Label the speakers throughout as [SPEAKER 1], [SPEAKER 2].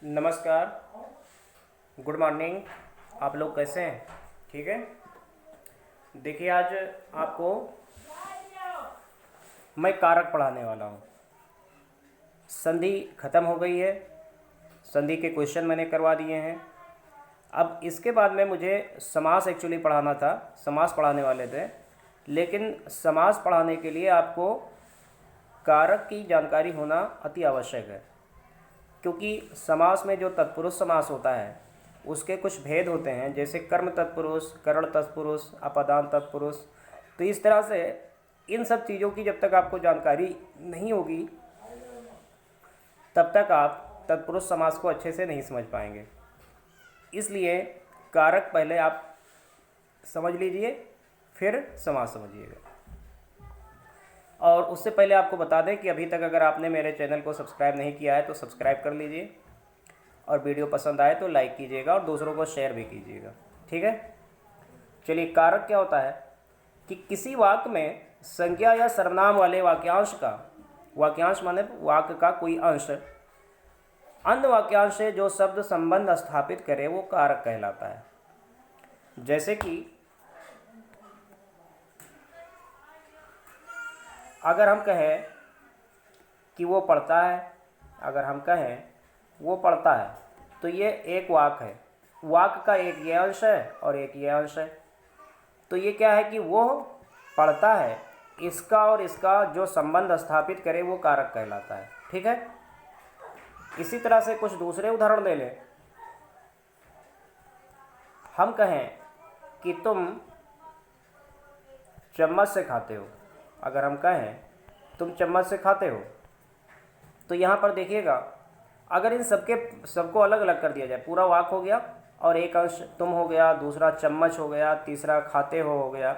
[SPEAKER 1] नमस्कार, good morning. आप लोग कैसे हैं? ठीक है। देखिए, आज आपको मैं कारक पढ़ाने वाला हूँ। संधि खत्म हो गई है, संधि के क्वेश्चन मैंने करवा दिए हैं। अब इसके बाद में मुझे समास एक्चुअली पढ़ाना था, समास पढ़ाने वाले थे, लेकिन समास पढ़ाने के लिए आपको कारक की जानकारी होना अति आवश्यक है, क्योंकि समास में जो तत्पुरुष समास होता है उसके कुछ भेद होते हैं, जैसे कर्म तत्पुरुष, करण तत्पुरुष, अपादान तत्पुरुष। तो इस तरह से इन सब चीज़ों की जब तक आपको जानकारी नहीं होगी तब तक आप तत्पुरुष समास को अच्छे से नहीं समझ पाएंगे। इसलिए कारक पहले आप समझ लीजिए, फिर समास समझिएगा। और उससे पहले आपको बता दें कि अभी तक अगर आपने मेरे चैनल को सब्सक्राइब नहीं किया है तो सब्सक्राइब कर लीजिए, और वीडियो पसंद आए तो लाइक कीजिएगा और दूसरों को शेयर भी कीजिएगा। ठीक है। चलिए, कारक क्या होता है कि किसी वाक्य में संज्ञा या सर्वनाम वाले वाक्यांश का, वाक्यांश माने वाक्य का कोई अंश, अन्य वाक्यांश से जो शब्द संबंध स्थापित करे वो कारक कहलाता है। जैसे कि अगर हम कहें कि वो पढ़ता है, अगर हम कहें वो पढ़ता है, तो ये एक वाक्य है। वाक्य का एक ये अंश है और एक ये अंश है। तो ये क्या है कि वो पढ़ता है, इसका और इसका जो संबंध स्थापित करे वो कारक कहलाता है। ठीक है। इसी तरह से कुछ दूसरे उदाहरण ले लें। हम कहें कि तुम चम्मच से खाते हो, अगर हम कहें तुम चम्मच से खाते हो, तो यहाँ पर देखिएगा, अगर इन सबको अलग अलग कर दिया जाए, पूरा वाक्य हो गया और एक अंश तुम हो गया, दूसरा चम्मच हो गया, तीसरा खाते हो गया,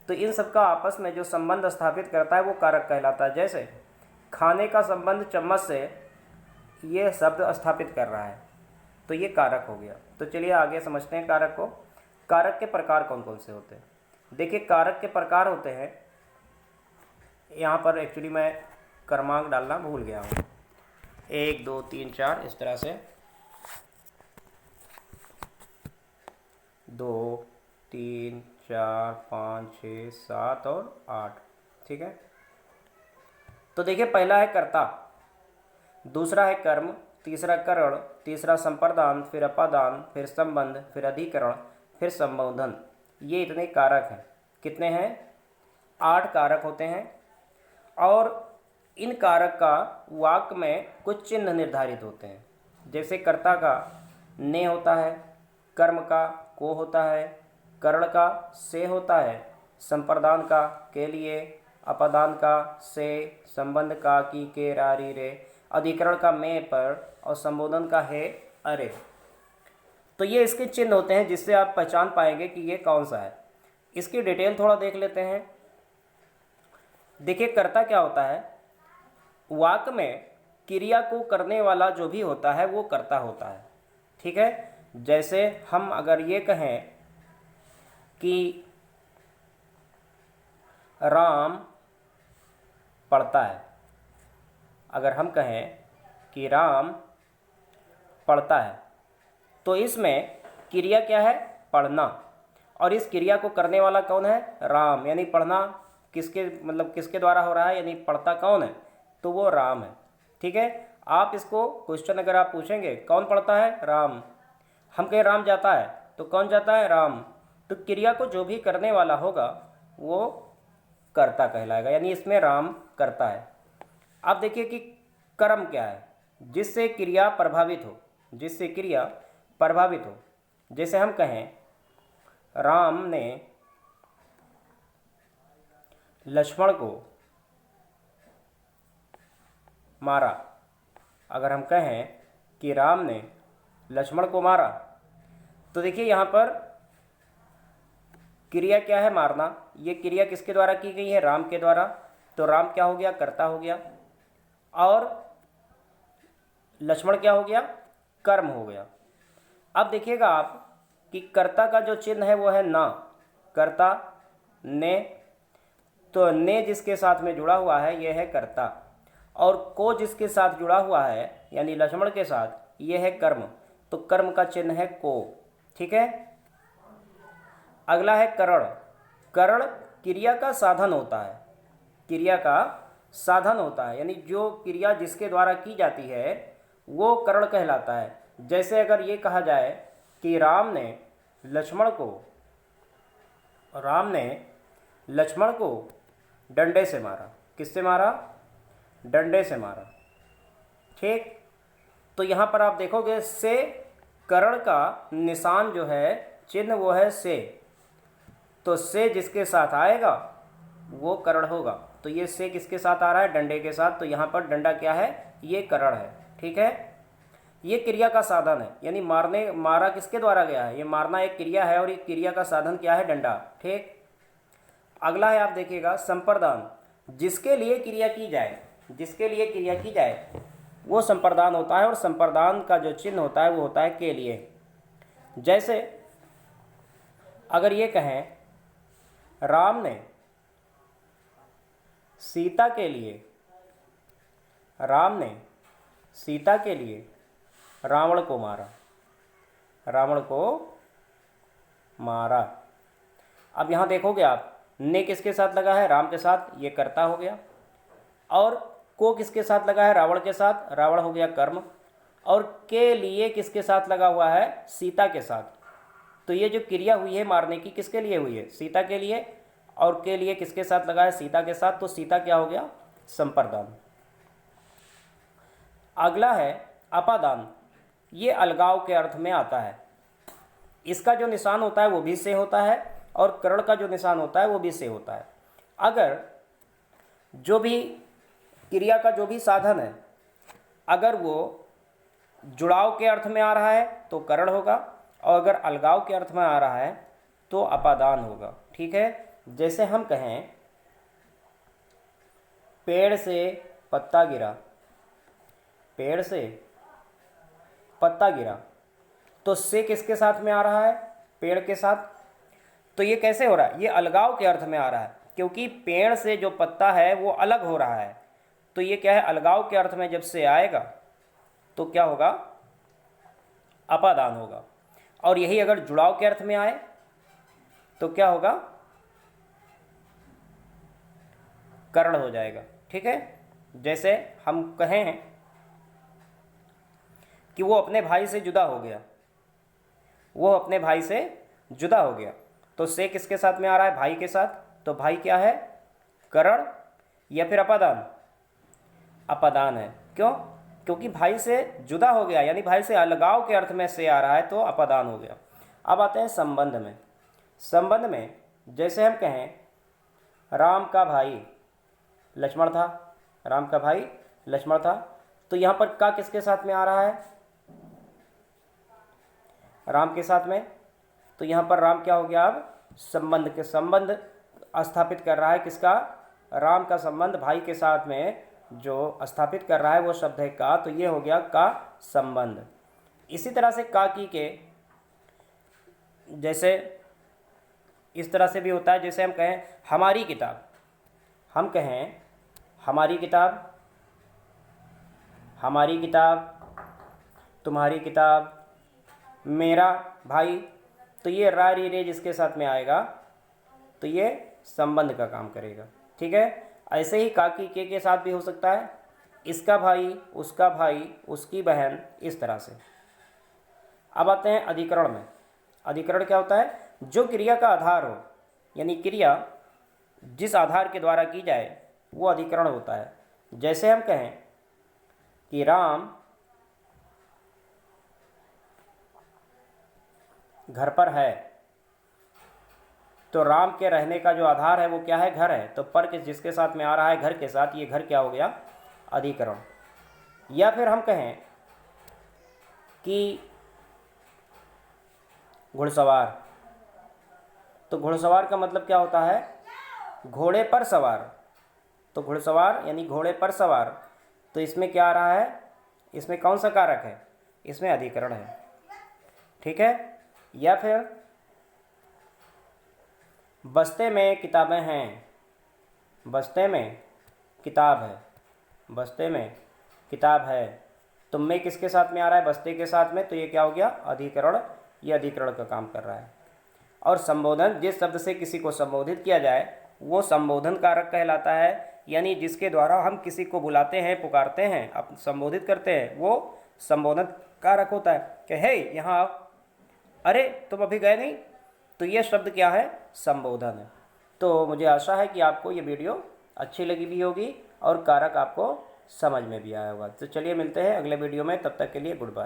[SPEAKER 1] तो इन सबका आपस में जो संबंध स्थापित करता है वो कारक कहलाता है। जैसे खाने का संबंध चम्मच से ये शब्द स्थापित कर रहा है, तो ये कारक हो गया। तो चलिए आगे समझते हैं कारक को। कारक के प्रकार कौन कौन से होते हैं? देखिए, कारक के प्रकार होते हैं, यहाँ पर एक्चुअली मैं क्रमांक डालना भूल गया हूँ, 1 2 3 4 इस तरह से 2 3 4 5 6 7 और 8। ठीक है। तो देखिए, पहला है कर्ता, दूसरा है कर्म, तीसरा करण, तीसरा संप्रदान, फिर अपादान, फिर संबंध, फिर अधिकरण, फिर संबोधन। ये इतने कारक हैं। कितने हैं? 8 कारक होते हैं। और इन कारक का वाक्य में कुछ चिन्ह निर्धारित होते हैं। जैसे कर्ता का ने होता है, कर्म का को होता है, करण का से होता है, संप्रदान का के लिए, अपादान का से, संबंध का की के रा री रे, अधिकरण का में पर, और संबोधन का है अरे। तो ये इसके चिन्ह होते हैं जिससे आप पहचान पाएंगे कि ये कौन सा है। इसकी डिटेल थोड़ा देख लेते हैं। देखिए, कर्ता क्या होता है? वाक्य में क्रिया को करने वाला जो भी होता है वो कर्ता होता है। ठीक है। जैसे हम अगर ये कहें कि राम पढ़ता है, अगर हम कहें कि राम पढ़ता है, तो इसमें क्रिया क्या है? पढ़ना। और इस क्रिया को करने वाला कौन है? राम। यानी पढ़ना किसके द्वारा हो रहा है, यानी पढ़ता कौन है? तो वो राम है। ठीक है। आप इसको क्वेश्चन अगर आप पूछेंगे कौन पढ़ता है? राम। हम कहें राम जाता है, तो कौन जाता है? राम। तो क्रिया को जो भी करने वाला होगा वो कर्ता कहलाएगा, यानी इसमें राम करता है। अब देखिए कि कर्म क्या है? जिससे क्रिया प्रभावित हो, जिससे क्रिया प्रभावित हो। जैसे हम कहें राम ने लक्ष्मण को मारा, अगर हम कहें कि राम ने लक्ष्मण को मारा, तो देखिए यहाँ पर क्रिया क्या है? मारना। ये क्रिया किसके द्वारा की गई है? राम के द्वारा। तो राम क्या हो गया? कर्ता हो गया। और लक्ष्मण क्या हो गया? कर्म हो गया। अब देखिएगा आप कि कर्ता का जो चिन्ह है वो है ना, कर्ता ने। तो ने जिसके साथ में जुड़ा हुआ है यह है कर्ता। और को जिसके साथ जुड़ा हुआ है यानी लक्ष्मण के साथ, ये है कर्म, तो कर्म का चिन्ह है को। ठीक है। अगला है करण। करण क्रिया का साधन होता है, क्रिया का साधन होता है, यानी जो क्रिया जिसके द्वारा की जाती है वो करण कहलाता है। जैसे अगर ये कहा जाए कि राम ने लक्ष्मण को डंडे से मारा। किससे मारा? डंडे से मारा। ठीक। तो यहाँ पर आप देखोगे से करण का निशान जो है, चिन्ह, वो है से। तो से जिसके साथ आएगा वो करण होगा। तो ये से किसके साथ आ रहा है? डंडे के साथ। तो यहाँ पर डंडा क्या है? ये करण है। ठीक है। ये क्रिया का साधन है, यानी मारा किसके द्वारा गया है? ये मारना एक क्रिया है और एक क्रिया का साधन क्या है? डंडा। ठीक। अगला है, आप देखिएगा संप्रदान। जिसके लिए क्रिया की जाए वो संप्रदान होता है, और संप्रदान का जो चिन्ह होता है वो होता है के लिए। जैसे अगर ये कहें राम ने सीता के लिए रावण को मारा। अब यहाँ देखोगे आप, ने किसके साथ लगा है? राम के साथ, ये कर्ता हो गया। और को किसके साथ लगा है? रावण के साथ, रावण हो गया कर्म। और के लिए किसके साथ लगा हुआ है? सीता के साथ। तो ये जो क्रिया हुई है मारने की, किसके लिए हुई है? सीता के लिए। और के लिए किसके साथ लगा है? सीता के साथ। तो सीता क्या हो गया? संप्रदान। अगला है अपादान। ये अलगाव के अर्थ में आता है। इसका जो निशान होता है वो भी से होता है, और करण का जो निशान होता है वो भी से होता है। अगर जो भी क्रिया का जो भी साधन है, अगर वो जुड़ाव के अर्थ में आ रहा है तो करण होगा, और अगर अलगाव के अर्थ में आ रहा है तो अपादान होगा। ठीक है। जैसे हम कहें पेड़ से पत्ता गिरा, तो से किसके साथ में आ रहा है? पेड़ के साथ। तो ये कैसे हो रहा है? ये अलगाव के अर्थ में आ रहा है, क्योंकि पेड़ से जो पत्ता है वो अलग हो रहा है। तो ये क्या है? अलगाव के अर्थ में जब से आएगा तो क्या होगा? अपादान होगा। और यही अगर जुड़ाव के अर्थ में आए तो क्या होगा? करण हो जाएगा। ठीक है। जैसे हम कहें कि वो अपने भाई से जुदा हो गया, तो से किसके साथ में आ रहा है? भाई के साथ। तो भाई क्या है? करण या फिर अपादान? अपादान है। क्यों? क्योंकि भाई से जुदा हो गया, यानी भाई से अलगाव के अर्थ में से आ रहा है, तो अपादान हो गया। अब आते हैं संबंध में। जैसे हम कहें राम का भाई लक्ष्मण था, तो यहाँ पर का किसके साथ में आ रहा है? राम के साथ में। तो यहाँ पर राम क्या हो गया? अब संबंध स्थापित कर रहा है। किसका? राम का संबंध भाई के साथ में जो स्थापित कर रहा है वो शब्द है का। तो ये हो गया का संबंध। इसी तरह से का की के, जैसे इस तरह से भी होता है। जैसे हम कहें हमारी किताब, तुम्हारी किताब, मेरा भाई, तो ये रा री रे जिसके साथ में आएगा तो ये संबंध का काम करेगा। ठीक है। ऐसे ही का की के साथ भी हो सकता है, इसका भाई, उसका भाई, उसकी बहन, इस तरह से। अब आते हैं अधिकरण में। अधिकरण क्या होता है? जो क्रिया का आधार हो, यानी क्रिया जिस आधार के द्वारा की जाए वो अधिकरण होता है। जैसे हम कहें कि राम घर पर है, तो राम के रहने का जो आधार है वो क्या है? घर है। तो पर जिसके साथ में आ रहा है? घर के साथ। ये घर क्या हो गया? अधिकरण। या फिर हम कहें कि घुड़सवार, तो घुड़सवार का मतलब क्या होता है? घोड़े पर सवार। तो घुड़सवार यानी घोड़े पर सवार। तो इसमें क्या आ रहा है? इसमें कौन सा कारक है? इसमें अधिकरण है। ठीक है। या फिर बस्ते में किताबें हैं, बस्ते में किताब है, बस्ते में, किताब है। तुम में किसके साथ में आ रहा है? बस्ते के साथ में, तो ये क्या हो गया? अधिकरण। ये अधिकरण का काम कर रहा है। और संबोधन, जिस शब्द से किसी को संबोधित किया जाए वो संबोधन कारक कहलाता है। यानी जिसके द्वारा हम किसी को बुलाते हैं, पुकारते हैं, अब संबोधित करते हैं, वो संबोधन कारक होता है कि हे यहाँ आओ, अरे तुम अभी गए नहीं, तो ये शब्द क्या है? संबोधन है। तो मुझे आशा है कि आपको ये वीडियो अच्छी लगी भी होगी और कारक आपको समझ में भी आया होगा। तो चलिए मिलते हैं अगले वीडियो में, तब तक के लिए गुड बाय।